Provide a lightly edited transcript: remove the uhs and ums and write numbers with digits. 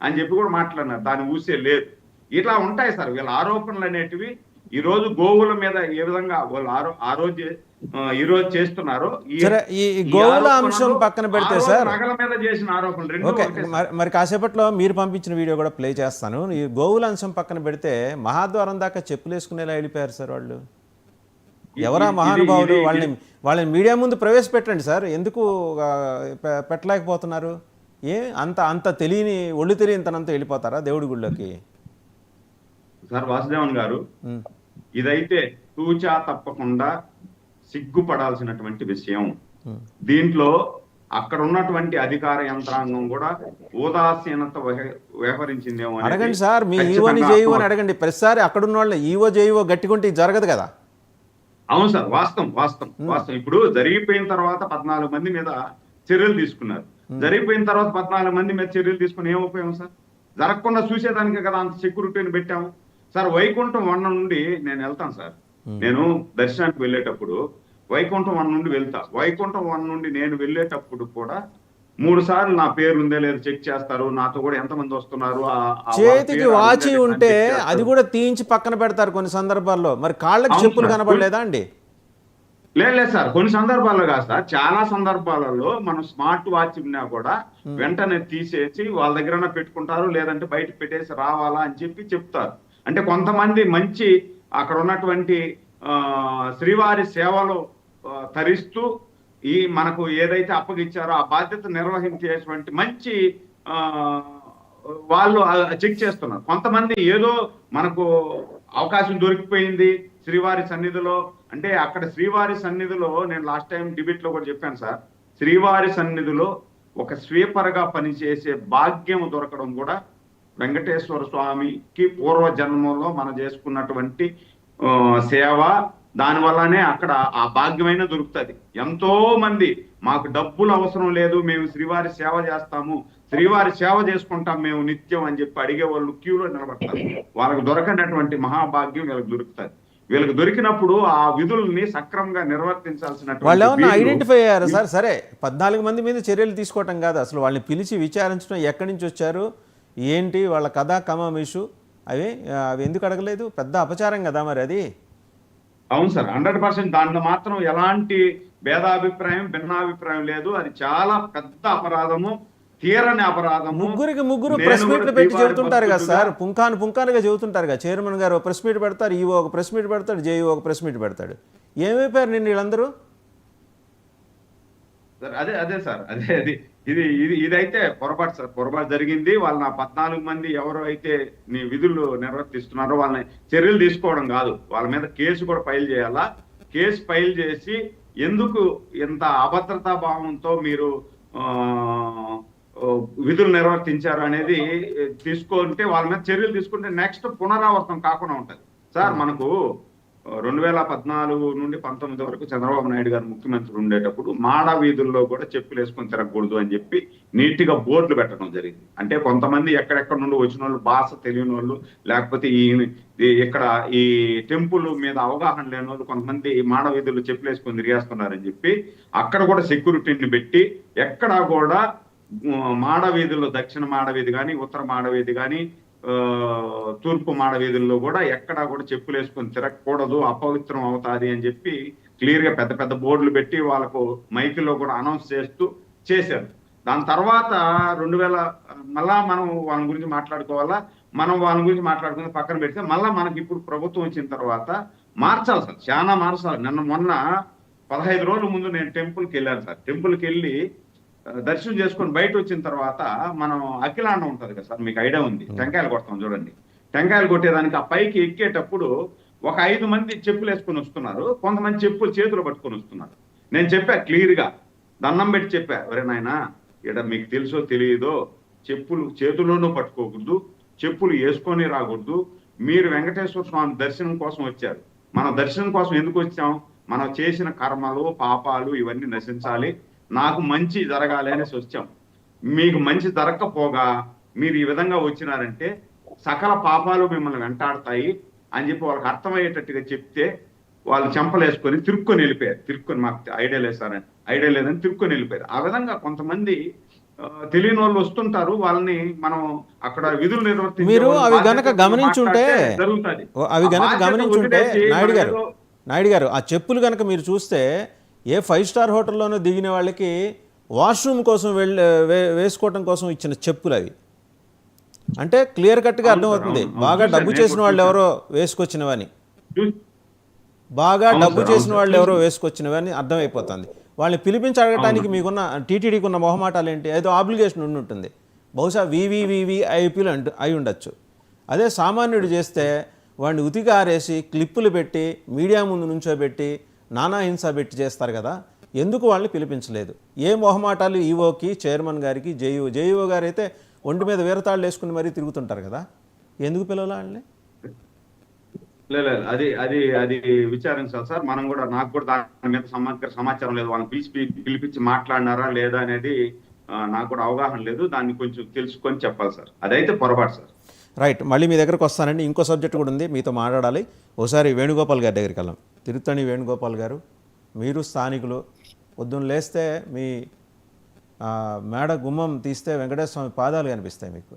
అని చెప్పి కూడా మాట్లాడినారు. దాని ఊసే లేదు. ఇట్లా ఉంటాయి సార్ వీళ్ళ ఆరోపణలు అనేటివి. ఈ రోజు గోవుల మీద ఏ విధంగా వాళ్ళు ఈ రోజు చేస్తున్నారో ఈ గోవుల అంశం పక్కన పెడితే సార్, నగల మీద చేసిన ఆరోపణలు రెండు. ఓకే, మరి కాసేపట్లో మీరు పంపించిన వీడియో కూడా ప్లే చేస్తాను. ఈ గోవుల అంశం పక్కన పెడితే మహాద్వారం దాకా చెప్పులు వేసుకునేలా వెళ్ళిపోయారు సార్ వాళ్ళు. ఎవరా మహానుభావుడు? వాళ్ళని మీడియా ముందు ప్రవేశపెట్టండి సార్. ఎందుకు పెట్టలేకపోతున్నారు? అంత తెలియని ఒళ్ళు తెలియనితనంతో వెళ్ళిపోతారా దేవుడి గుళ్ళోకి? సార్ వాసుదేవన్ గారు, ఇదైతే తూచా తప్పకుండా సిగ్గుపడాల్సినటువంటి విషయం. దీంట్లో అక్కడ ఉన్నటువంటి అధికార యంత్రాంగం కూడా ఉదాసీనత వ్యవహరించిందేమో. అడగండి సార్, మీ ఈవోని జేఈఓ అని అడగండి. ప్రతిసారి అక్కడున్న వాళ్ళని ఈవో జేఈఓ గట్టికుంటే జరగదు కదా. అవును సార్, వాస్తవం. ఇప్పుడు జరిగిపోయిన తర్వాత 14 మంది మీద చర్యలు తీసుకున్నారు. జరిగిపోయిన తర్వాత 14 మంది మీద చర్యలు తీసుకుని ఏం ఉపయోగం సార్? జరగకుండా చూసేదానికే కదా అంత సెక్యూరిటీని పెట్టాము సార్. వైకుంఠం 1 నుండి నేను వెళ్తాను సార్. నేను దర్శనానికి వెళ్ళేటప్పుడు వైకుంఠం 1 నుండి వెళ్తా. వైకుంఠం 1 నుండి నేను వెళ్ళేటప్పుడు కూడా 3 సార్లు నా పేరు ఉందే లేదు చెక్ చేస్తారు. నాతో కూడా ఎంతమంది వస్తున్నారు. చేతికి వాచి ఉంటే అది కూడా తీయించి పక్కన పెడతారు కొన్ని సందర్భాల్లో. మరి కాళ్ళకి చెప్పులు కనబడలేదా అండి? లేదు సార్, కొన్ని సందర్భాల్లో కాదు సార్, చాలా సందర్భాలలో మనం స్మార్ట్ వాచ్ ఉన్నా కూడా వెంటనే తీసేసి వాళ్ళ దగ్గర పెట్టుకుంటారు, లేదంటే బయట పెట్టేసి రావాలా అని చెప్పి చెప్తారు. అంటే కొంతమంది మంచి అక్కడ ఉన్నటువంటి శ్రీవారి సేవలో తరిస్తూ మనకు ఏదైతే అప్పగిచ్చారో ఆ బాధ్యత నిర్వహించేటువంటి మంచి వాళ్ళు చెక్ చేస్తున్నారు. కొంతమంది ఏదో మనకు అవకాశం దొరికిపోయింది శ్రీవారి సన్నిధిలో అంటే, అక్కడ శ్రీవారి సన్నిధిలో నేను లాస్ట్ టైం డిబేట్ లో కూడా చెప్పాను సార్, శ్రీవారి సన్నిధిలో ఒక స్వీపర్ గా పనిచేసే భాగ్యం దొరకడం కూడా వెంకటేశ్వర స్వామికి పూర్వ జన్మంలో మనం చేసుకున్నటువంటి సేవ, దానివల్లనే అక్కడ ఆ భాగ్యమైన దొరుకుతుంది. ఎంతో మంది మాకు డబ్బులు అవసరం లేదు, మేము శ్రీవారి సేవ చేస్తాము, శ్రీవారి సేవ చేసుకుంటాం మేము నిత్యం అని చెప్పి అడిగే వాళ్ళు క్యూలో నిలబడతారు. వాళ్ళకు దొరకనటువంటి మహాభాగ్యం వీళ్ళకి దొరుకుతుంది. వీళ్ళకి దొరికినప్పుడు ఆ విధుల్ని సక్రమంగా నిర్వర్తించాల్సిన వాళ్ళు ఏమన్నా ఐడెంటిఫై అయ్యారా సార్? సరే, 14 మంది మీద చర్యలు తీసుకోవటం కాదు, అసలు వాళ్ళని పిలిచి విచారించడం, ఎక్కడి నుంచి వచ్చారు, ఏంటి వాళ్ళ కథా కమామిషు, అవి ఎందుకు అడగలేదు? పెద్ద అపచారం కదా మరి అది. అవును సార్, 100%. దాంట్లో మాత్రం ఎలాంటి భేదాభిప్రాయం భిన్నాభిప్రాయం లేదు. అది చాలా పెద్ద అపరాధము, తీరని అపరాధము. ముగ్గురు ప్రెస్ మీట్లు పెట్టి చెబుతుంటారు కదా సార్, పుంఖానుగా చెబుతుంటారు కదా. చైర్మన్ గారు ప్రెస్ మీట్ పెడతారు, ఈవో ఒక ప్రెస్ మీట్ పెడతాడు, జేఈఓ ఒక ప్రెస్ మీట్ పెడతాడు. ఏమైపోయారు నిన్న వీళ్ళందరూ? అదే సార్, ఇదైతే పొరపాటు సార్, పొరపాటు జరిగింది. వాళ్ళ 14 మంది ఎవరు అయితే నీ విధులు నిర్వర్తిస్తున్నారో వాళ్ళని చర్యలు తీసుకోవడం కాదు, వాళ్ళ మీద కేసు కూడా ఫైల్ చేయాలా. కేసు ఫైల్ చేసి ఎందుకు ఇంత అభద్రతా భావంతో మీరు విధులు నిర్వర్తించారు అనేది తీసుకుంటే, వాళ్ళ మీద చర్యలు తీసుకుంటే నెక్స్ట్ పునరావృతం కాకుండా ఉంటది సార్. మనకు 2014 నుండి 19 వరకు చంద్రబాబు నాయుడు గారు ముఖ్యమంత్రి ఉండేటప్పుడు మాడ వీధుల్లో కూడా చెప్పులు వేసుకొని తిరగకూడదు అని చెప్పి నీట్ గా బోర్డులు పెట్టడం జరిగింది. అంటే కొంతమంది ఎక్కడెక్కడ నుండి వచ్చిన వాళ్ళు, భాష తెలియని వాళ్ళు, లేకపోతే ఇక్కడ ఈ టెంపుల్ మీద అవగాహన లేని వాళ్ళు కొంతమంది మాడ వీధుల్లో చెప్పులు వేసుకొని తిరిగేస్తున్నారని చెప్పి అక్కడ కూడా సెక్యూరిటీని పెట్టి ఎక్కడా కూడా మాడ వీధుల్లో, దక్షిణ మాడవీధి కానీ, ఉత్తర మాడవీధి కానీ, తూర్పు మాడవీధుల్లో కూడా ఎక్కడా కూడా చెప్పులు వేసుకొని తిరగకూడదు, అపవిత్రం అవుతాది అని చెప్పి క్లియర్ గా పెద్ద పెద్ద బోర్డులు పెట్టి వాళ్ళకు మైకుల్లో కూడా అనౌన్స్ చేస్తూ చేశారు. దాని తర్వాత 2000 మళ్ళా మనం వాళ్ళ గురించి మాట్లాడుకోవాలా, మనం వాళ్ళ గురించి మాట్లాడుకుని పక్కన పెడితే మళ్ళా మనకి ఇప్పుడు ప్రభుత్వం వచ్చిన తర్వాత మార్చాలి సార్, చాలా మార్చాలి. మొన్న 15 రోజుల ముందు నేను టెంపుల్కి వెళ్ళాను సార్. టెంపుల్కి వెళ్ళి దర్శనం చేసుకొని బయట వచ్చిన తర్వాత మనం అఖిలాండం ఉంటది కదా సార్, మీకు ఐడియా ఉంది, టెంకాయలు కొడతాం చూడండి. టెంకాయలు కొట్టేదానికి ఆ పైకి ఎక్కేటప్పుడు ఒక 5 మంది చెప్పులు వేసుకొని వస్తున్నారు, కొంతమంది చెప్పులు చేతులు పట్టుకొని వస్తున్నారు. నేను చెప్పా క్లియర్ గా, దండం పెట్టి చెప్పా, ఎవరే నాయనా ఇక్కడ మీకు తెలుసో తెలియదో చెప్పులు చేతుల్లోనూ పట్టుకోకూడదు, చెప్పులు వేసుకొని రాకూడదు. మీరు వెంకటేశ్వర స్వామి దర్శనం కోసం వచ్చారు, మన దర్శనం కోసం ఎందుకు వచ్చాం? మనం చేసిన కర్మలు పాపాలు ఇవన్నీ నశించాలి, నాకు మంచి జరగాలి అనేసి వచ్చాం. మీకు మంచి జరగకపోగా మీరు ఈ విధంగా వచ్చినారంటే సకల పాపాలు మిమ్మల్ని వెంటాడతాయి అని చెప్పి వాళ్ళకి అర్థమయ్యేటట్టుగా చెప్తే వాళ్ళు చెంపలేసుకొని తిరుక్కొని వెళ్ళిపోయారు. తిరుక్కొని మాకు ఐడియా లేదు సార్ అని, ఐడియా లేదని తిరుక్కొని వెళ్ళిపోయారు. ఆ విధంగా కొంతమంది తెలియని వాళ్ళు వస్తుంటారు, వాళ్ళని మనం అక్కడ విధులు నిర్వర్తించే మీరు వాళ్ళు అవి గనక బాధ్యతగా గమనించుంటే మాట్లాడితే జరుగుతుంది. అవి ఆ గనక బాధ్యత గమనించుంటే వదిలేసి నాయుడు మనం గారు ఏదో నాయుడు గారు ఆ చెప్పులు కనుక మీరు చూస్తే ఏ 5 స్టార్ హోటల్లోనూ దిగిన వాళ్ళకి వాష్రూమ్ కోసం వేసుకోవటం కోసం ఇచ్చిన చెప్పులు అవి. అంటే క్లియర్ కట్గా అవును సార్, అర్థమవుతుంది అవును, అవును. బాగా చూశాను, డబ్బు నేను చేసిన కూడా వాళ్ళు చూశాను. ఎవరో వేసుకొచ్చినవని, బాగా అవును డబ్బు సార్, చేసిన అవును వాళ్ళు సార్. ఎవరో వేసుకొచ్చినవని అర్థమైపోతుంది. వాళ్ళని పిలిపించి అడగటానికి మీకున్న టీటీడీకి ఉన్న మొహమాటాలు ఏంటి? ఏదో ఆబ్లిగేషన్ ఉండి ఉంటుంది, బహుశా వివివివిఐపీలు అయి ఉండొచ్చు. అదే సామాన్యుడు చేస్తే వాడిని ఉతికి ఆరేసి క్లిప్పులు పెట్టి మీడియా ముందు నుంచోబెట్టి నానా హింస పెట్టి చేస్తారు కదా. ఎందుకు వాళ్ళని పిలిపించలేదు? ఏ మొహమాటాలు ఈఓకి, చైర్మన్ గారికి, జేఈఓ గారు అయితే ఒంటి మీద వీరతాళ్ళు వేసుకుని మరీ తిరుగుతుంటారు కదా, ఎందుకు పిలవాల వాళ్ళని? లేదు, అది అది అది విచారించాలి సార్. మనం కూడా, నాకు కూడా దాని మీద సమగ్ర సమాచారం లేదు. వాళ్ళని పిలిపించి మాట్లాడినారా లేదా అనేది నాకు కూడా అవగాహన లేదు. దాన్ని కొంచెం తెలుసుకొని చెప్పాలి సార్. అదైతే పొరపాటు సార్. రైట్, మళ్ళీ మీ దగ్గరకు వస్తానండి. ఇంకో సబ్జెక్ట్ కూడా ఉంది, మీతో మాట్లాడాలి. ఒకసారి వేణుగోపాల్ గారి దగ్గరికి వెళ్ళాం. తిరుత్తణి వేణుగోపాల్ గారు, మీరు స్థానికులు. పొద్దున్న లేస్తే మీ మేడ గుమ్మం తీస్తే వెంకటేశ్వర స్వామి పాదాలు కనిపిస్తాయి మీకు.